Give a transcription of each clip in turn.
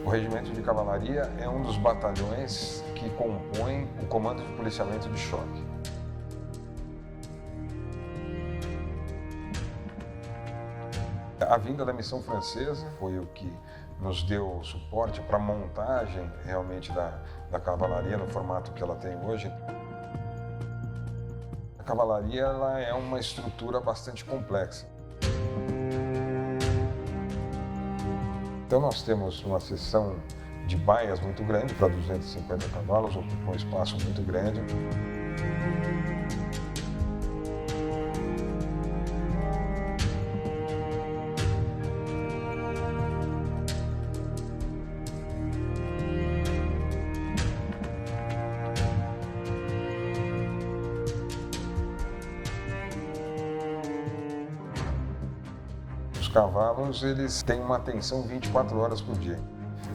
O Regimento de Cavalaria é um dos batalhões que compõem o Comando de Policiamento de Choque. A vinda da missão francesa foi o que nos deu suporte para a montagem realmente da cavalaria no formato que ela tem hoje. A cavalaria ela é uma estrutura bastante complexa. Então nós temos uma seção de baias muito grande, para 250 cavalos, ocupa um espaço muito grande. Os cavalos, eles têm uma atenção 24 horas por dia.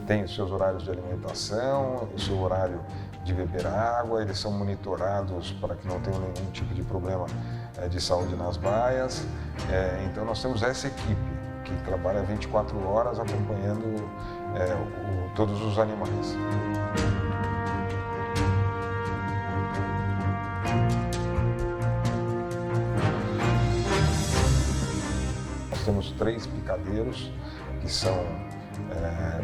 Tem os seus horários de alimentação, o seu horário de beber água, eles são monitorados para que não tenham nenhum tipo de problema de saúde nas baias. Então nós temos essa equipe que trabalha 24 horas acompanhando todos os animais. Nós temos 3 picadeiros que são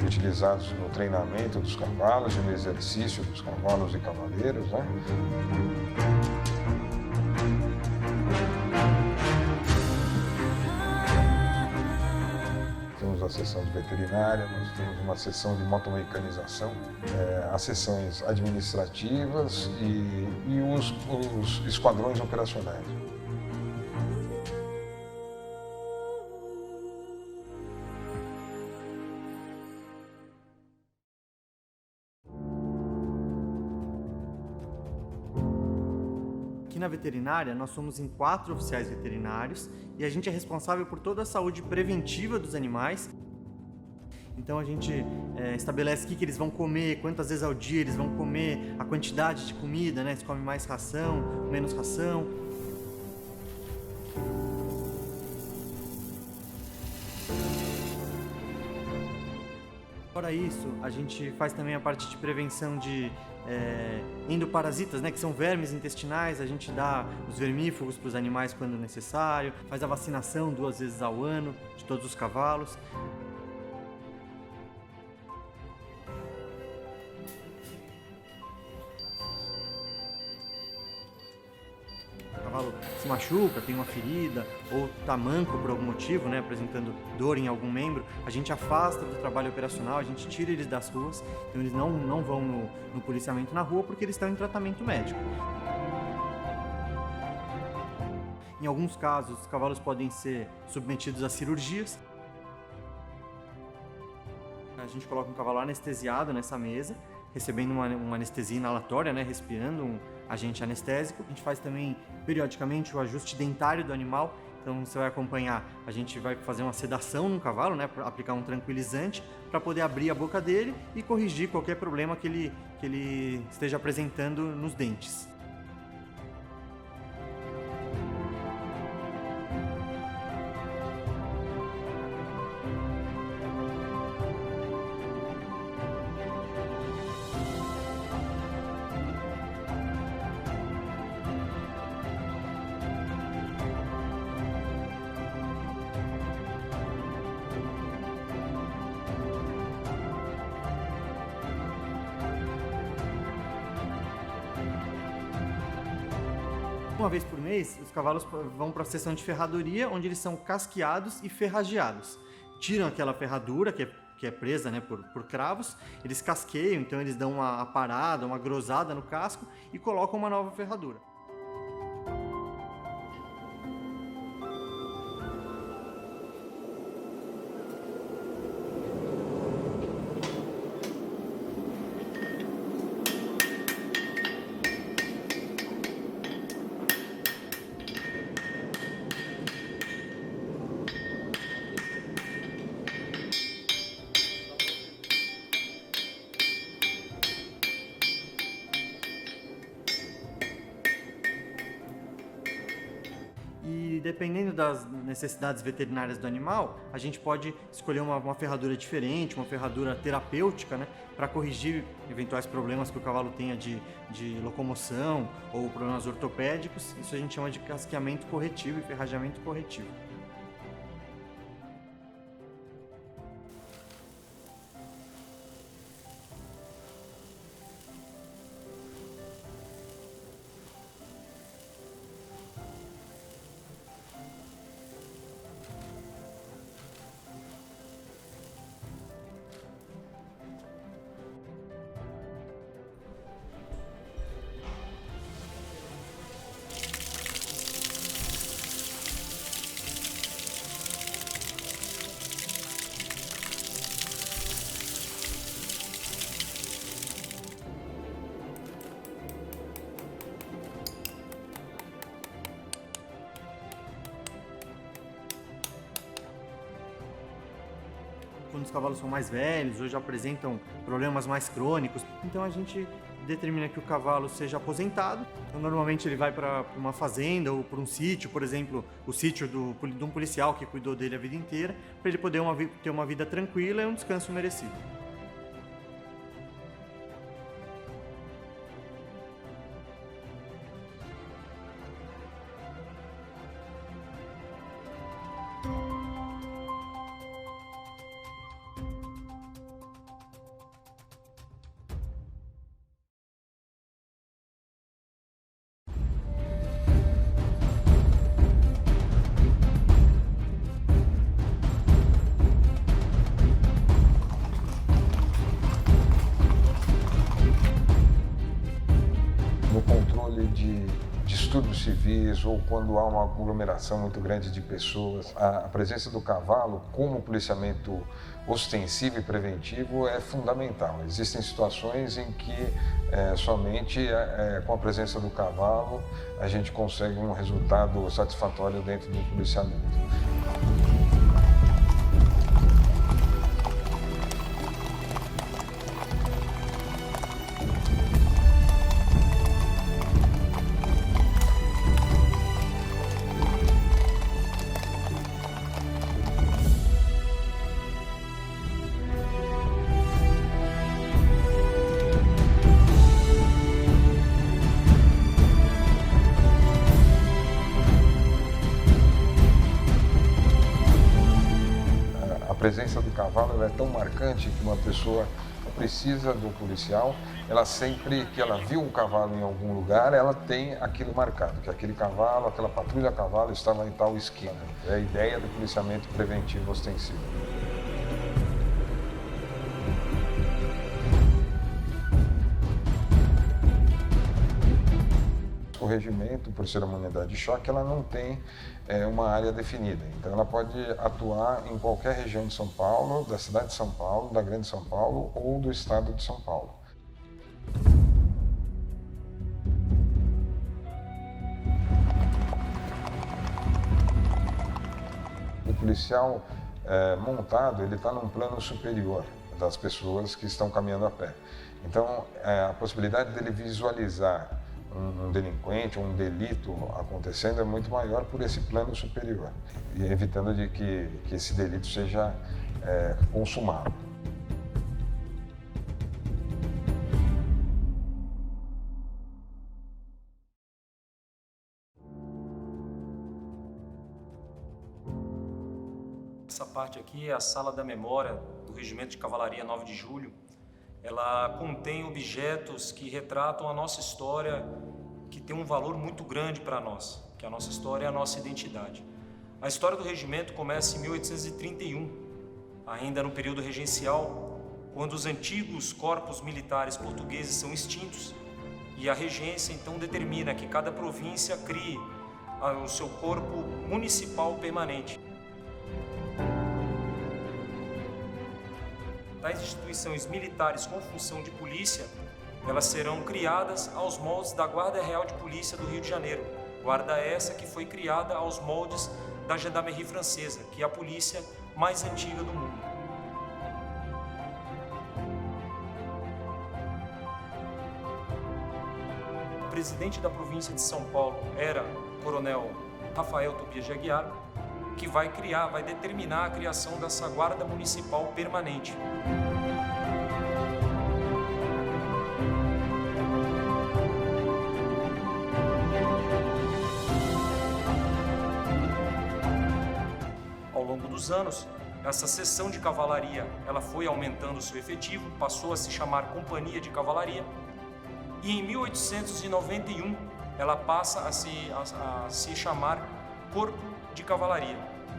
utilizados no treinamento dos cavalos e no exercício dos cavalos e cavaleiros, né? Temos a seção de veterinária, nós temos uma seção de motomecanização, as seções administrativas e os esquadrões operacionais. Aqui na veterinária, nós somos em 4 oficiais veterinários e a gente é responsável por toda a saúde preventiva dos animais. Então a gente estabelece o que eles vão comer, quantas vezes ao dia eles vão comer, a quantidade de comida, né? Se come mais ração, menos ração. Fora isso, a gente faz também a parte de prevenção de endoparasitas, né, que são vermes intestinais. A gente dá os vermífugos para os animais quando necessário, faz a vacinação 2 vezes ao ano de todos os cavalos. O cavalo se machuca, tem uma ferida ou está manco por algum motivo, né, apresentando dor em algum membro, a gente afasta do trabalho operacional, a gente tira eles das ruas, então eles não vão no policiamento na rua porque eles estão em tratamento médico. Em alguns casos, os cavalos podem ser submetidos a cirurgias. A gente coloca um cavalo anestesiado nessa mesa, recebendo uma anestesia inalatória, né, respirando um agente anestésico. A gente faz também, periodicamente, o ajuste dentário do animal. Então, você vai acompanhar, a gente vai fazer uma sedação no cavalo, né, para aplicar um tranquilizante, para poder abrir a boca dele e corrigir qualquer problema que ele esteja apresentando nos dentes. Uma vez por mês, os cavalos vão para a seção de ferradoria, onde eles são casqueados e ferrageados. Tiram aquela ferradura que é presa, né, por cravos, eles casqueiam, então eles dão uma parada, uma grosada no casco e colocam uma nova ferradura. E dependendo das necessidades veterinárias do animal, a gente pode escolher uma ferradura diferente, uma ferradura terapêutica, né, para corrigir eventuais problemas que o cavalo tenha de locomoção ou problemas ortopédicos. Isso a gente chama de casqueamento corretivo e ferrageamento corretivo. Quando os cavalos são mais velhos ou já apresentam problemas mais crônicos, então a gente determina que o cavalo seja aposentado. Então, normalmente ele vai para uma fazenda ou para um sítio, por exemplo, o sítio de um policial que cuidou dele a vida inteira, para ele poder ter uma vida tranquila e um descanso merecido. No controle de distúrbios civis ou quando há uma aglomeração muito grande de pessoas, a presença do cavalo como policiamento ostensivo e preventivo é fundamental. Existem situações em que somente com a presença do cavalo a gente consegue um resultado satisfatório dentro do policiamento. presença do cavalo ela é tão marcante que uma pessoa precisa do policial, ela sempre que ela viu um cavalo em algum lugar, ela tem aquilo marcado, que aquele cavalo, aquela patrulha a cavalo estava em tal esquina. É a ideia do policiamento preventivo ostensivo. O regimento, por ser uma unidade de choque, ela não tem uma área definida. Então, ela pode atuar em qualquer região de São Paulo, da cidade de São Paulo, da Grande São Paulo ou do estado de São Paulo. O policial montado, ele está num plano superior das pessoas que estão caminhando a pé. Então, a possibilidade dele visualizar um delinquente, um delito acontecendo é muito maior por esse plano superior, e evitando de que esse delito seja consumado. Essa parte aqui é a Sala da Memória do Regimento de Cavalaria 9 de Julho. Ela contém objetos que retratam a nossa história, que tem um valor muito grande para nós, que a nossa história é a nossa identidade. A história do regimento começa em 1831, ainda no período regencial, quando os antigos corpos militares portugueses são extintos e a regência então determina que cada província crie o seu corpo municipal permanente. Tais instituições militares com função de polícia, elas serão criadas aos moldes da Guarda Real de Polícia do Rio de Janeiro. Guarda essa que foi criada aos moldes da Gendarmerie Francesa, que é a polícia mais antiga do mundo. O presidente da província de São Paulo era o coronel Rafael Tobias de Aguiar, que vai determinar a criação dessa guarda municipal permanente. Ao longo dos anos, essa seção de cavalaria ela foi aumentando seu efetivo, passou a se chamar Companhia de Cavalaria, e em 1891 ela passa a se chamar Corpo de Cavalaria.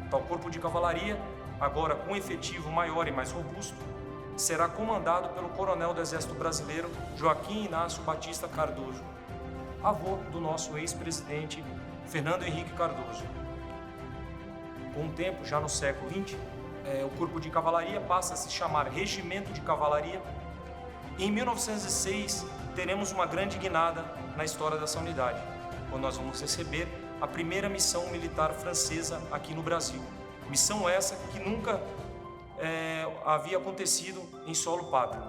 Tal Corpo de Cavalaria, agora com um efetivo maior e mais robusto, será comandado pelo coronel do Exército Brasileiro Joaquim Inácio Batista Cardoso, avô do nosso ex-presidente Fernando Henrique Cardoso. Com o tempo, já no século XX, o Corpo de Cavalaria passa a se chamar Regimento de Cavalaria. E em 1906, teremos uma grande guinada na história dessa unidade, quando nós vamos receber a primeira missão militar francesa aqui no Brasil. Missão essa que nunca havia acontecido em solo pátrio.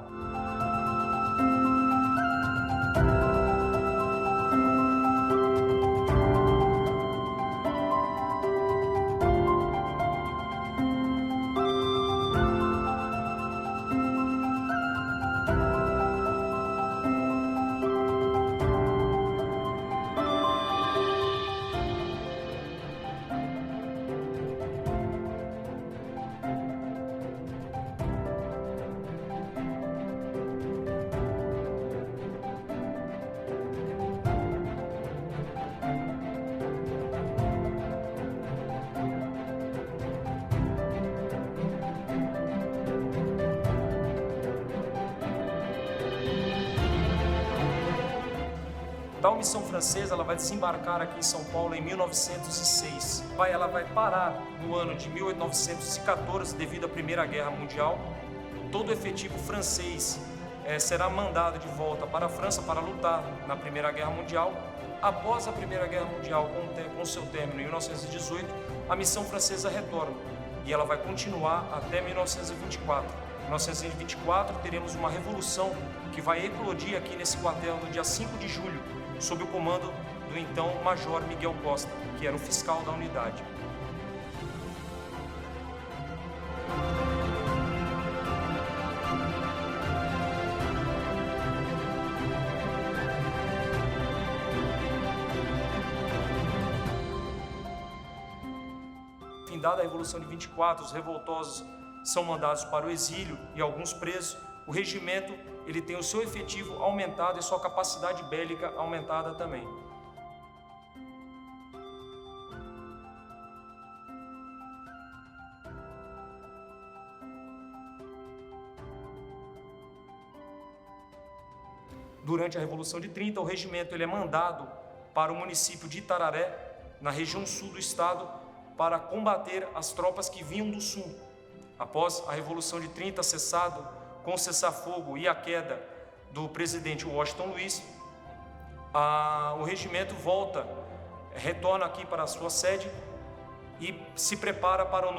Tal missão francesa ela vai desembarcar aqui em São Paulo em 1906. Ela vai parar no ano de 1914 devido à Primeira Guerra Mundial. Todo o efetivo francês será mandado de volta para a França para lutar na Primeira Guerra Mundial. Após a Primeira Guerra Mundial, com seu término em 1918, a missão francesa retorna e ela vai continuar até 1924. Em 1924 teremos uma revolução que vai eclodir aqui nesse quartel no dia 5 de julho, sob o comando do então Major Miguel Costa, que era o fiscal da unidade. Findada a Revolução de 24, os revoltosos são mandados para o exílio e alguns presos, o regimento ele tem o seu efetivo aumentado e sua capacidade bélica aumentada também. Durante a Revolução de 30, o regimento ele é mandado para o município de Itararé, na região sul do estado, para combater as tropas que vinham do sul. Após a Revolução de 30 cessado, com o cessar-fogo e a queda do presidente Washington Luiz, o regimento retorna aqui para a sua sede e se prepara para o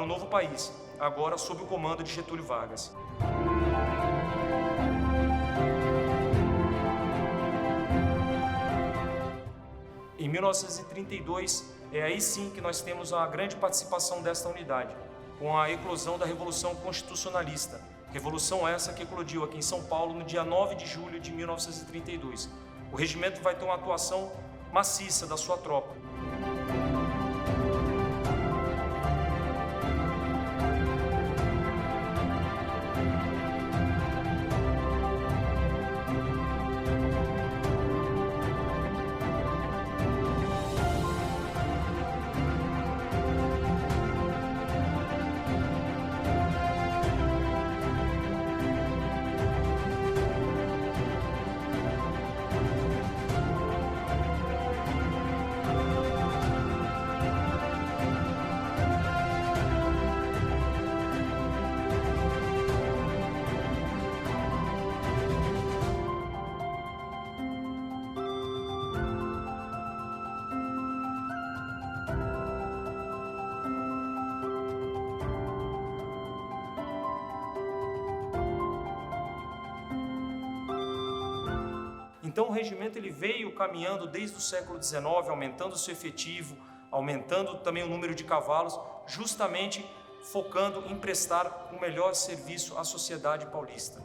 novo país, agora sob o comando de Getúlio Vargas. Em 1932, é aí sim que nós temos a grande participação desta unidade, com a eclosão da Revolução Constitucionalista. Revolução essa que eclodiu aqui em São Paulo no dia 9 de julho de 1932. O regimento vai ter uma atuação maciça da sua tropa. Então o regimento ele veio caminhando desde o século XIX, aumentando o seu efetivo, aumentando também o número de cavalos, justamente focando em prestar o melhor serviço à sociedade paulista.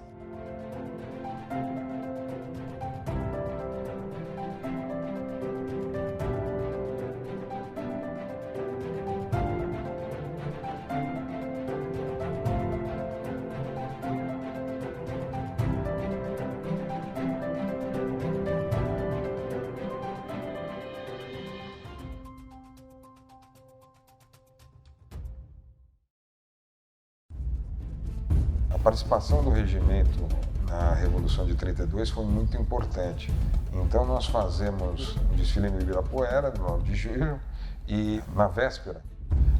A participação do regimento na Revolução de 32 foi muito importante. Então nós fazemos um desfile no Ibirapuera, no 9 de julho, e na véspera,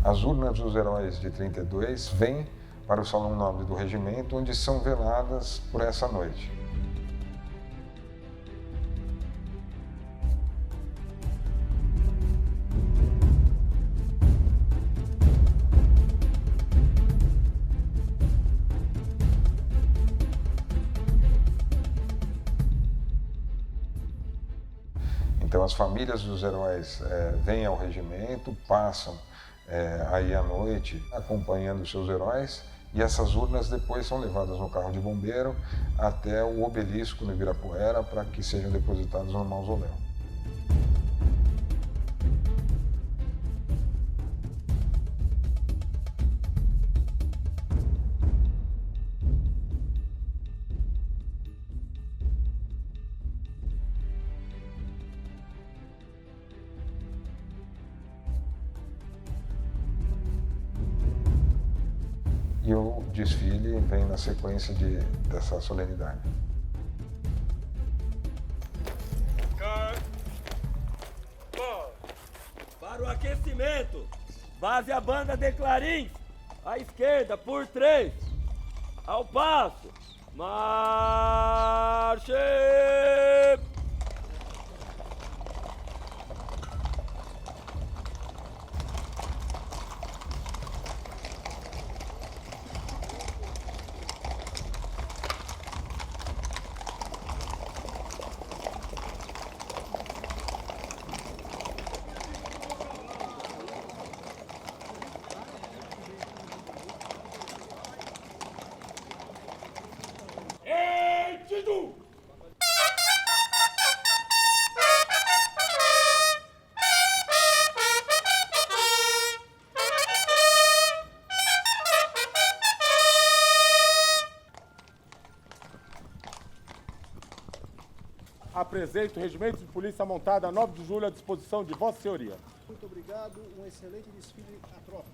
as urnas dos heróis de 32 vêm para o Salão Nobre do Regimento, onde são veladas por essa noite. Então as famílias dos heróis vêm ao regimento, passam aí à noite acompanhando os seus heróis, e essas urnas depois são levadas no carro de bombeiro até o obelisco no Ibirapuera para que sejam depositados no mausoléu. E o desfile vem na sequência dessa solenidade. Para o aquecimento, base a banda de clarins, à esquerda por 3, ao passo, marche! Apresento o Regimento de Polícia Montada 9 de julho à disposição de Vossa Senhoria. Muito obrigado, um excelente desfile à tropa.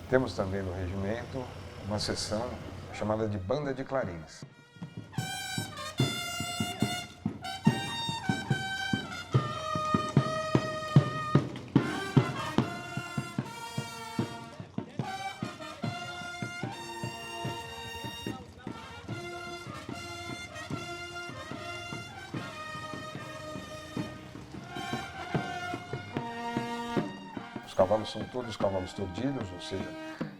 Temos também no regimento uma seção chamada de Banda de Clarins. Os cavalos são todos cavalos tordidos, ou seja,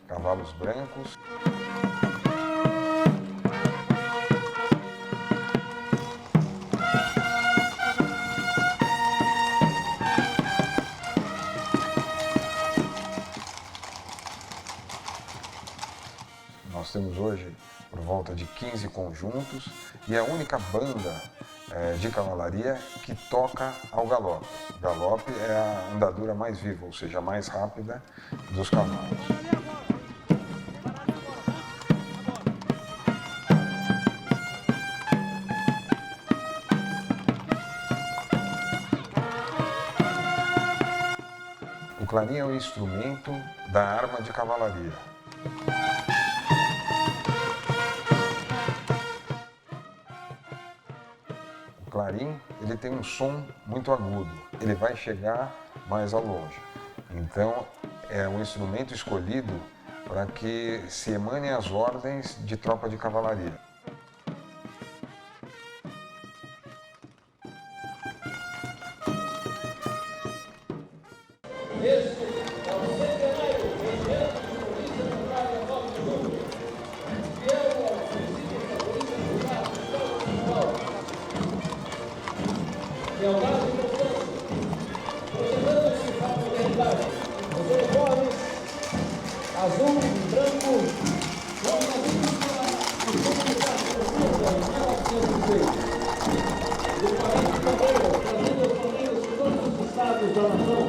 cavalos brancos. Nós temos hoje por volta de 15 conjuntos e é a única banda de cavalaria que toca ao galope. O galope é a andadura mais viva, ou seja, mais rápida dos cavalos. O clarim é o instrumento da arma de cavalaria. O clarim, ele tem um som muito agudo, ele vai chegar mais ao longe. Então, é um instrumento escolhido para que se emanem as ordens de tropa de cavalaria. Azul, branco, do país brasileiro, trazendo as famílias de todos os estados da nação.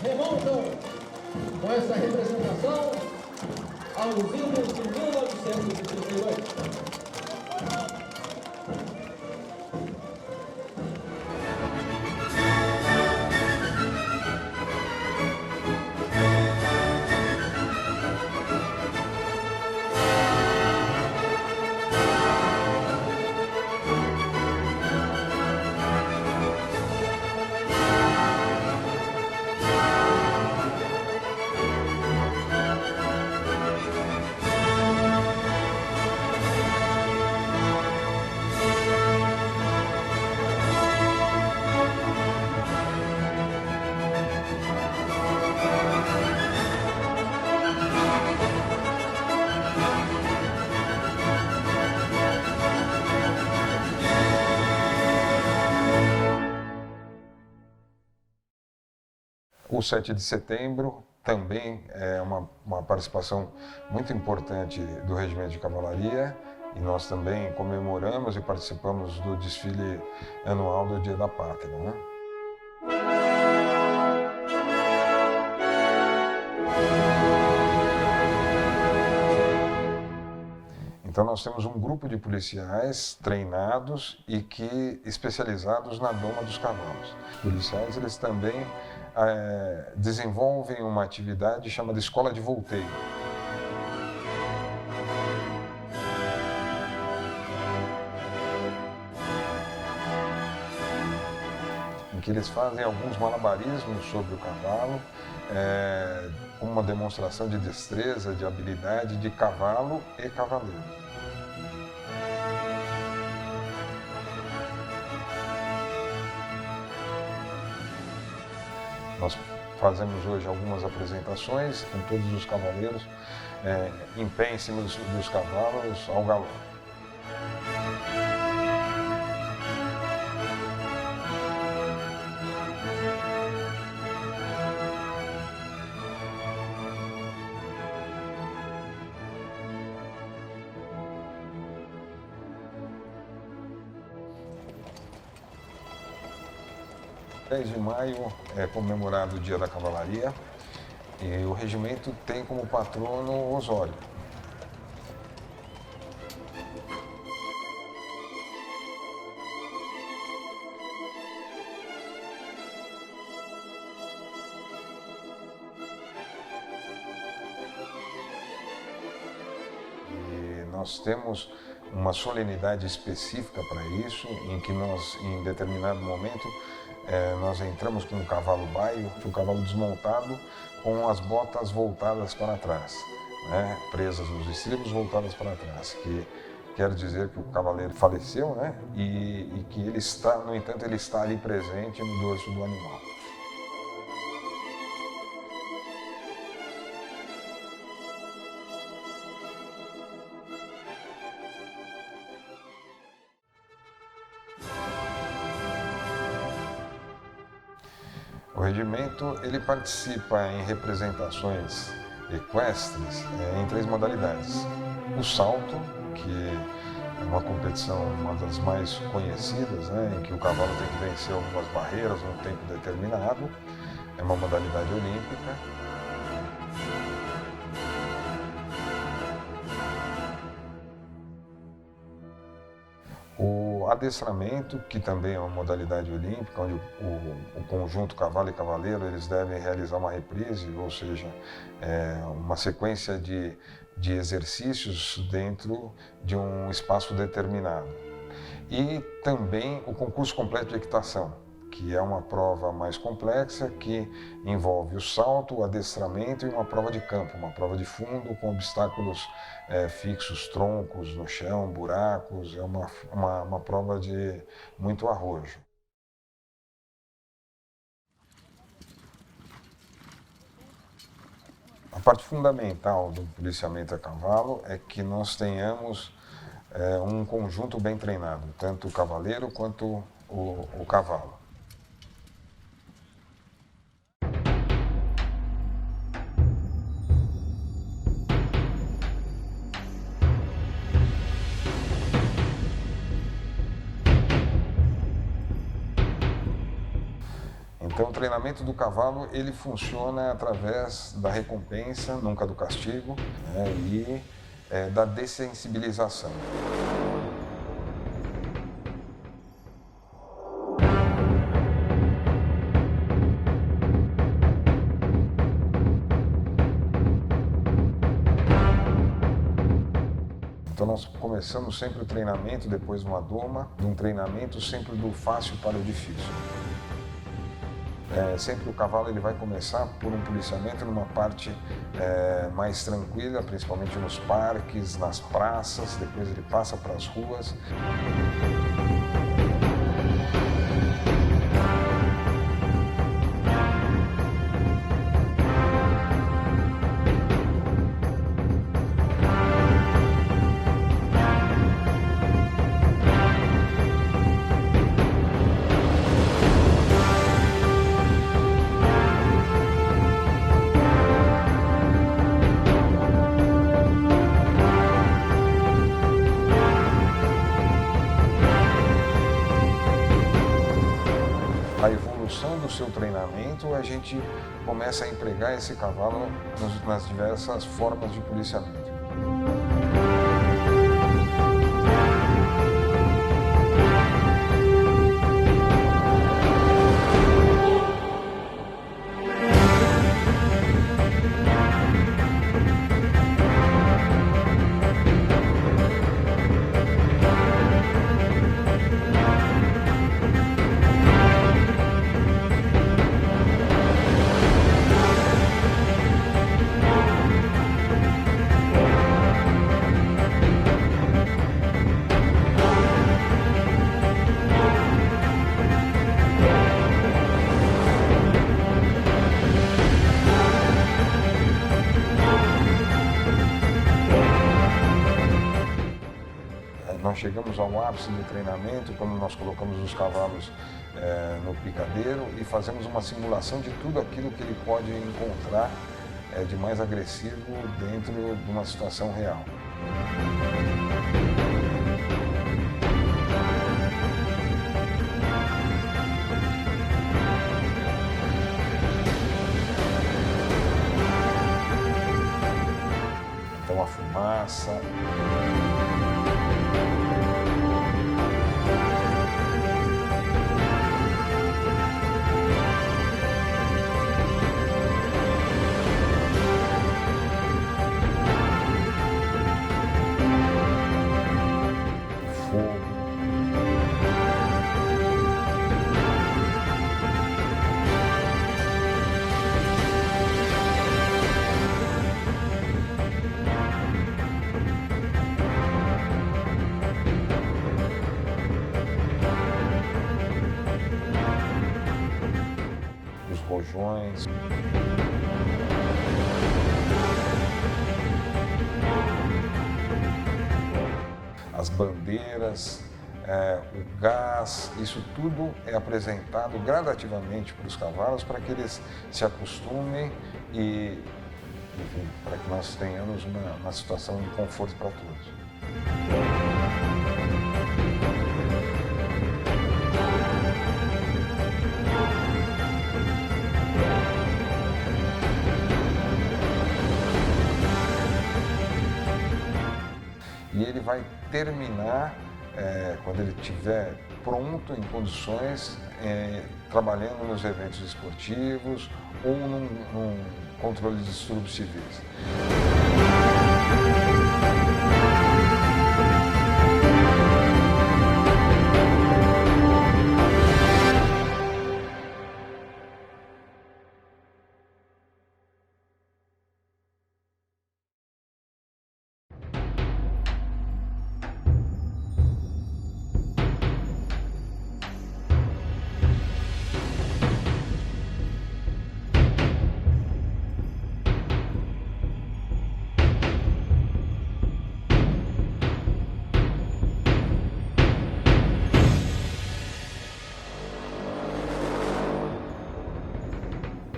Remontam com essa representação aos idos de 1938. O 7 de setembro também é uma participação muito importante do Regimento de Cavalaria e nós também comemoramos e participamos do desfile anual do Dia da Pátria, né? Então nós temos um grupo de policiais treinados e que especializados na doma dos cavalos. Os policiais, eles também desenvolvem uma atividade chamada Escola de Volteio. em que eles fazem alguns malabarismos sobre o cavalo, uma demonstração de destreza, de habilidade de cavalo e cavaleiro. Nós fazemos hoje algumas apresentações com todos os cavaleiros em pé em cima dos cavalos ao galope. O 10 de maio é comemorado o Dia da Cavalaria e o regimento tem como patrono Osório. E nós temos uma solenidade específica para isso, em que nós, em determinado momento, nós entramos com um cavalo baio, um cavalo desmontado, com as botas voltadas para trás, né? Presas nos estribos, voltadas para trás, que quer dizer que o cavaleiro faleceu, né? E que ele está, no entanto, ele está ali presente no dorso do animal. O regimento ele participa em representações equestres em 3 modalidades. O salto, que é uma competição, uma das mais conhecidas, né, em que o cavalo tem que vencer algumas barreiras num tempo determinado, é uma modalidade olímpica. O adestramento, que também é uma modalidade olímpica, onde o conjunto cavalo e cavaleiro eles devem realizar uma reprise, ou seja, uma sequência de exercícios dentro de um espaço determinado. E também o concurso completo de equitação, que é uma prova mais complexa, que envolve o salto, o adestramento e uma prova de campo, uma prova de fundo com obstáculos fixos, troncos no chão, buracos, é uma prova de muito arrojo. A parte fundamental do policiamento a cavalo é que nós tenhamos um conjunto bem treinado, tanto o cavaleiro quanto o cavalo. Então, o treinamento do cavalo ele funciona através da recompensa, nunca do castigo, né, e da dessensibilização. Então nós começamos sempre o treinamento depois de uma doma, de um treinamento sempre do fácil para o difícil. Sempre o cavalo ele vai começar por um policiamento numa parte mais tranquila, principalmente nos parques, nas praças, depois ele passa para as ruas. A evolução do seu treinamento, a gente começa a empregar esse cavalo nas diversas formas de policiamento. chegamos ao ápice do treinamento, quando nós colocamos os cavalos no picadeiro e fazemos uma simulação de tudo aquilo que ele pode encontrar de mais agressivo dentro de uma situação real. Então a fumaça. Rojões. As bandeiras, o gás, isso tudo é apresentado gradativamente para os cavalos para que eles se acostumem e, enfim, para que nós tenhamos uma situação de conforto para todos. E ele vai terminar, quando ele estiver pronto, em condições, trabalhando nos eventos esportivos ou num controle de distúrbios civis.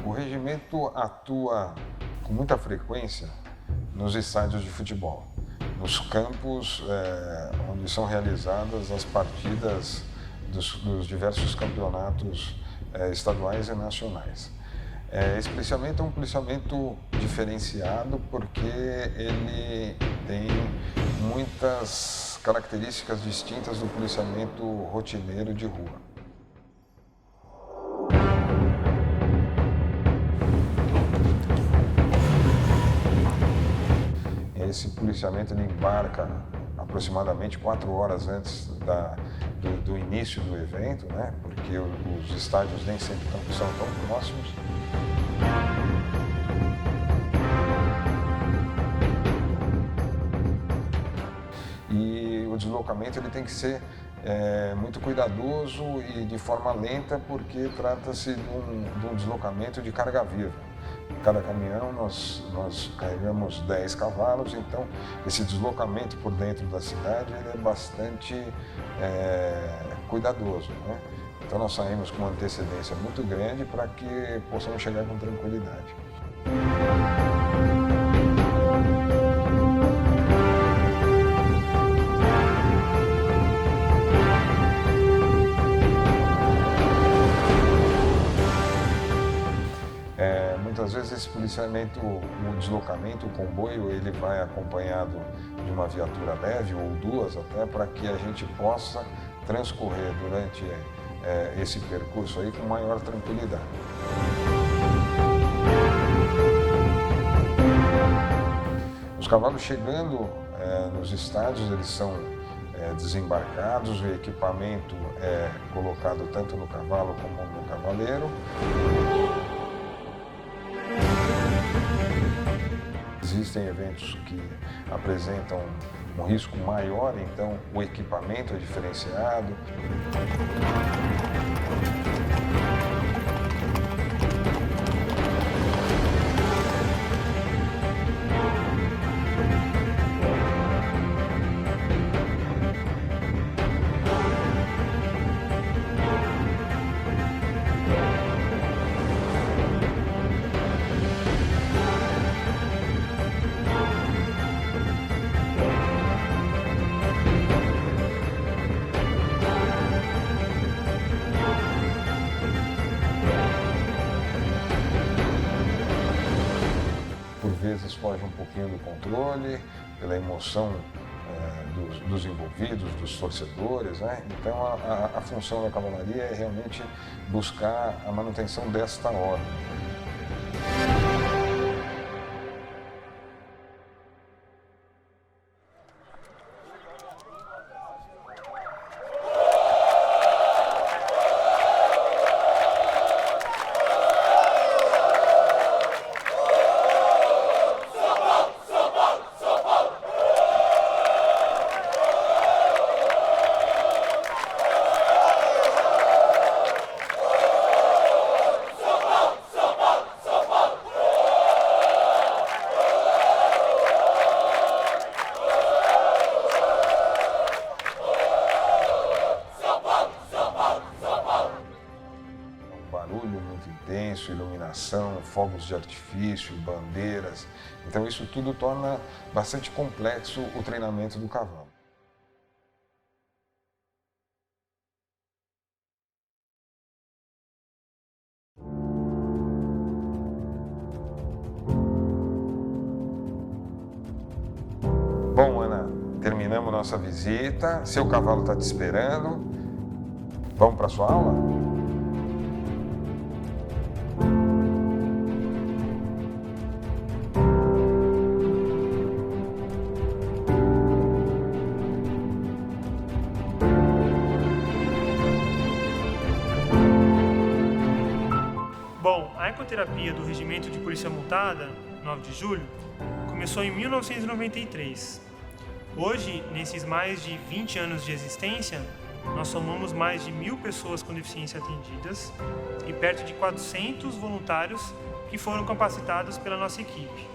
O regimento atua com muita frequência nos estádios de futebol, nos campos onde são realizadas as partidas dos diversos campeonatos estaduais e nacionais. Esse policiamento é um policiamento diferenciado porque ele tem muitas características distintas do policiamento rotineiro de rua. Esse policiamento ele embarca aproximadamente 4 horas antes do início do evento, né? Porque os estádios nem sempre são tão próximos. E o deslocamento ele tem que ser muito cuidadoso e de forma lenta, porque trata-se de um deslocamento de carga viva. Em cada caminhão nós carregamos 10 cavalos, então esse deslocamento por dentro da cidade ele é bastante cuidadoso, né? Então nós saímos com uma antecedência muito grande para que possamos chegar com tranquilidade. Muitas vezes esse policiamento, o deslocamento, o comboio, ele vai acompanhado de uma viatura leve ou duas até, para que a gente possa transcorrer durante esse percurso aí com maior tranquilidade. Os cavalos chegando nos estádios, eles são desembarcados, o equipamento é colocado tanto no cavalo como no cavaleiro. Existem eventos que apresentam um risco maior, então o equipamento é diferenciado. vezes foge um pouquinho do controle, pela emoção dos envolvidos, dos torcedores, né? Então a função da cavalaria é realmente buscar a manutenção desta ordem. Muito intenso, iluminação, fogos de artifício, bandeiras. Então isso tudo torna bastante complexo o treinamento do cavalo. Bom, Ana, terminamos nossa visita. Seu cavalo está te esperando. Vamos para a sua aula? Bom, a ecoterapia do Regimento de Polícia Montada, 9 de julho, começou em 1993. Hoje, nesses mais de 20 anos de existência, nós somamos mais de 1.000 pessoas com deficiência atendidas e perto de 400 voluntários que foram capacitados pela nossa equipe.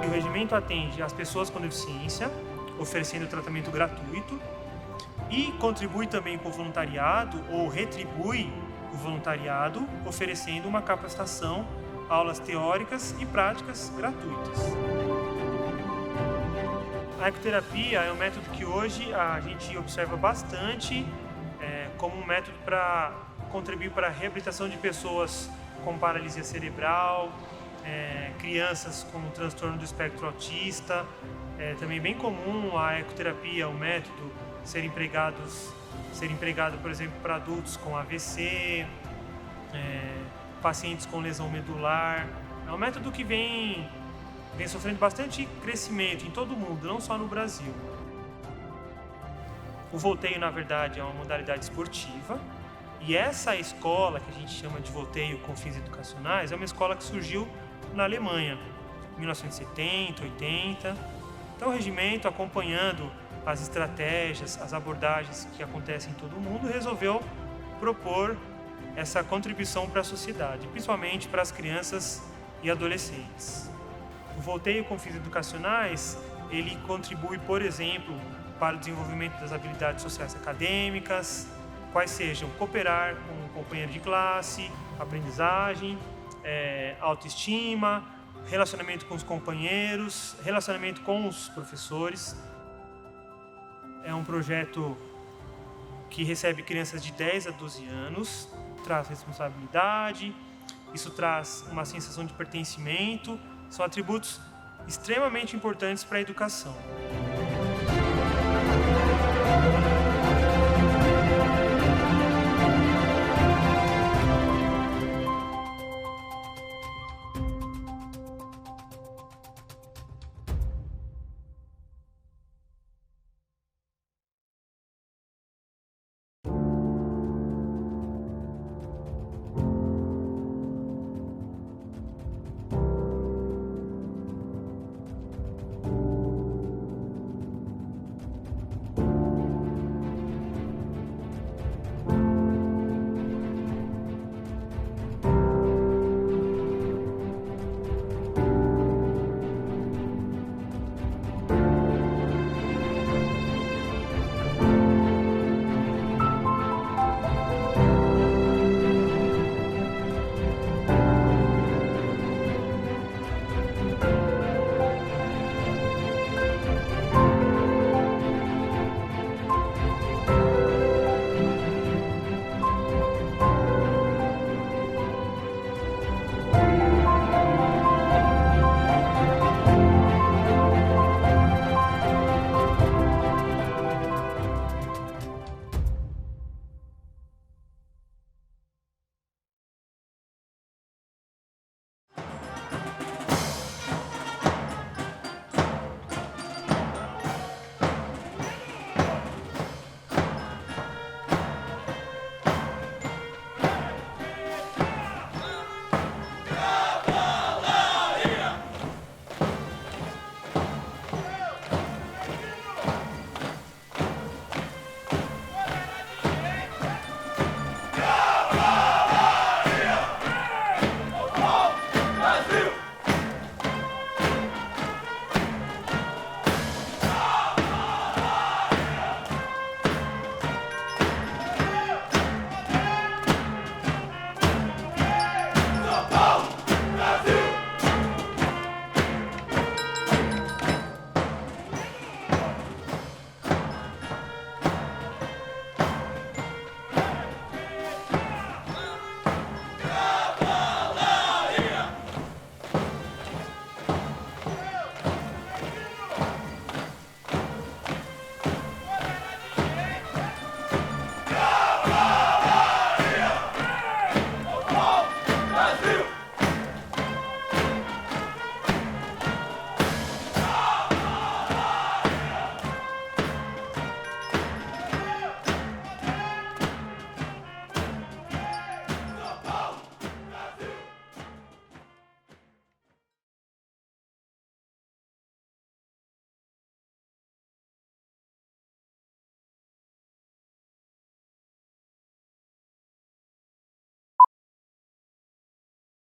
O regimento atende as pessoas com deficiência, oferecendo tratamento gratuito, e contribui também com o voluntariado ou retribui o voluntariado, oferecendo uma capacitação, aulas teóricas e práticas gratuitas. A ecoterapia é um método que hoje a gente observa bastante como um método para contribuir para a reabilitação de pessoas com paralisia cerebral, crianças com transtorno do espectro autista. É também bem comum a ecoterapia, o método, ser empregado, por exemplo, para adultos com AVC, pacientes com lesão medular. É um método que vem sofrendo bastante crescimento em todo o mundo, não só no Brasil. O volteio, na verdade, é uma modalidade esportiva, e essa escola, que a gente chama de volteio com fins educacionais, é uma escola que surgiu na Alemanha, em 1970, 80. Então o regimento, acompanhando as estratégias, as abordagens que acontecem em todo o mundo, resolveu propor essa contribuição para a sociedade, principalmente para as crianças e adolescentes. O volteio com fins educacionais, ele contribui, por exemplo, para o desenvolvimento das habilidades sociais acadêmicas, quais sejam cooperar com um companheiro de classe, aprendizagem, autoestima, relacionamento com os companheiros, relacionamento com os professores. É um projeto que recebe crianças de 10 a 12 anos, traz responsabilidade, isso traz uma sensação de pertencimento, são atributos extremamente importantes para a educação.